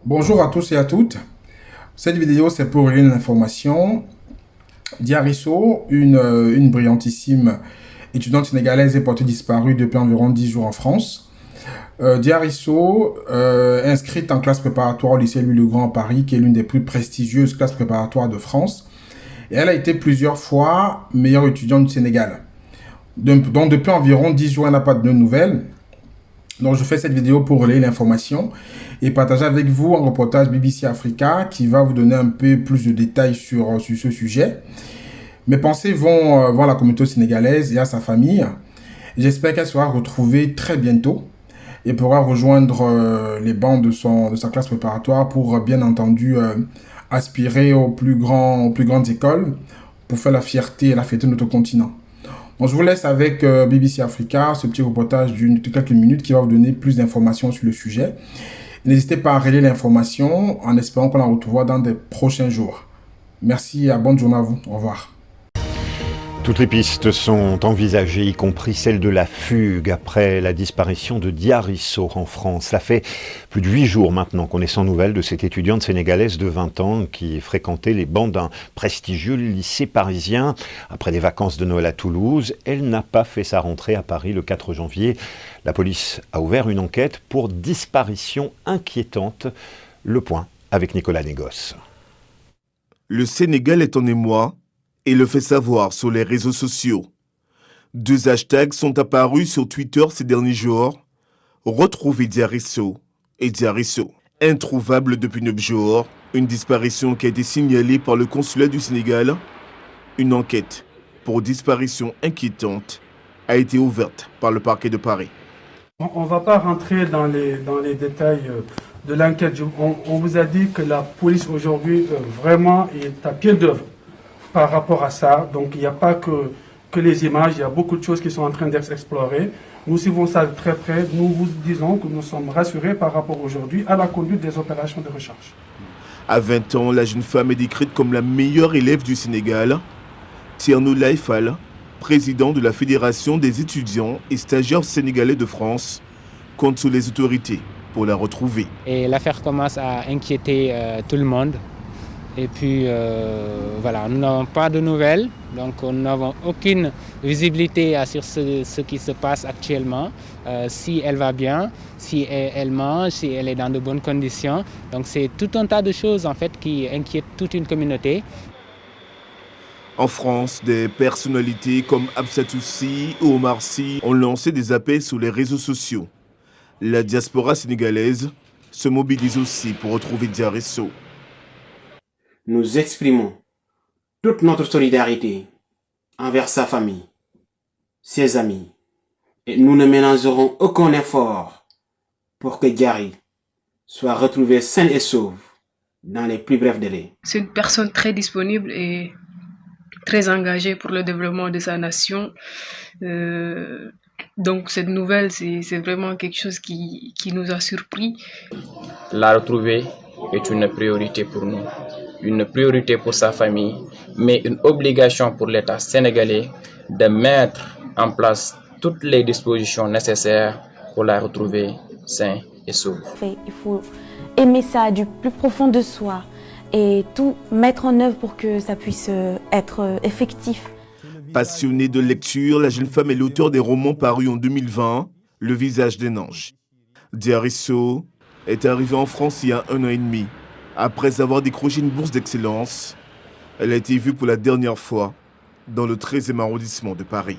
Bonjour à tous et à toutes. Cette vidéo, c'est pour une information. Diarisso, une brillantissime étudiante sénégalaise, est portée disparue depuis environ 10 jours en France. Diarisso, inscrite en classe préparatoire au lycée Louis-le-Grand à Paris, qui est l'une des plus prestigieuses classes préparatoires de France. Et elle a été plusieurs fois meilleure étudiante du Sénégal. Donc depuis environ 10 jours, elle n'a pas de nouvelles. Donc je fais cette vidéo pour relayer l'information et partager avec vous un reportage BBC Africa qui va vous donner un peu plus de détails sur ce sujet. Mes pensées vont à la communauté sénégalaise et à sa famille. J'espère qu'elle sera retrouvée très bientôt et pourra rejoindre les bancs de sa classe préparatoire pour bien entendu aspirer aux plus grandes écoles pour faire la fierté de notre continent. Bon, je vous laisse avec BBC Africa, ce petit reportage de quelques minutes qui va vous donner plus d'informations sur le sujet. N'hésitez pas à relayer l'information en espérant qu'on la retrouvera dans des prochains jours. Merci et bonne journée à vous. Au revoir. Toutes les pistes sont envisagées, y compris celle de la fugue après la disparition de Diarisso en France. Ça fait plus de 8 jours maintenant qu'on est sans nouvelles de cette étudiante sénégalaise de 20 ans qui fréquentait les bancs d'un prestigieux lycée parisien. Après des vacances de Noël à Toulouse, elle n'a pas fait sa rentrée à Paris le 4 janvier. La police a ouvert une enquête pour disparition inquiétante. Le point avec Nicolas Négoce. Le Sénégal est en émoi et le fait savoir sur les réseaux sociaux. 2 hashtags sont apparus sur Twitter ces derniers jours. Retrouver Diarisso et Diarisso. Introuvable depuis 9 jours, une disparition qui a été signalée par le consulat du Sénégal. Une enquête pour disparition inquiétante a été ouverte par le parquet de Paris. On ne va pas rentrer dans les détails de l'enquête. On vous a dit que la police aujourd'hui vraiment est à pied d'œuvre par rapport à ça. Donc il n'y a pas que les images, il y a beaucoup de choses qui sont en train d'être explorées. Nous suivons ça de très près. Nous vous disons que nous sommes rassurés par rapport aujourd'hui à la conduite des opérations de recherche. À 20 ans, la jeune femme est décrite comme la meilleure élève du Sénégal. Tierno Laïfal, président de la Fédération des étudiants et stagiaires sénégalais de France, compte sur les autorités pour la retrouver. Et l'affaire commence à inquiéter tout le monde. Et puis voilà, nous n'avons pas de nouvelles, donc nous n'avons aucune visibilité sur ce qui se passe actuellement, si elle va bien, si elle mange, si elle est dans de bonnes conditions. Donc c'est tout un tas de choses en fait qui inquiètent toute une communauté. En France, des personnalités comme Absatoussi ou Omar Sy ont lancé des appels sur les réseaux sociaux. La diaspora sénégalaise se mobilise aussi pour retrouver Diarisso. Nous exprimons toute notre solidarité envers sa famille, ses amis, et nous ne ménagerons aucun effort pour que Diary soit retrouvé sain et sauf dans les plus brefs délais. C'est une personne très disponible et très engagée pour le développement de sa nation. Donc cette nouvelle, c'est vraiment quelque chose qui nous a surpris. La retrouver est une priorité pour nous, une priorité pour sa famille, mais une obligation pour l'État sénégalais de mettre en place toutes les dispositions nécessaires pour la retrouver sain et sauf. Il faut aimer ça du plus profond de soi et tout mettre en œuvre pour que ça puisse être effectif. Passionnée de lecture, la jeune femme est l'auteur des romans parus en 2020, Le visage d'un ange. Diarisso est arrivée en France il y a 1 an et demi. Après avoir décroché une bourse d'excellence, elle a été vue pour la dernière fois dans le 13e arrondissement de Paris.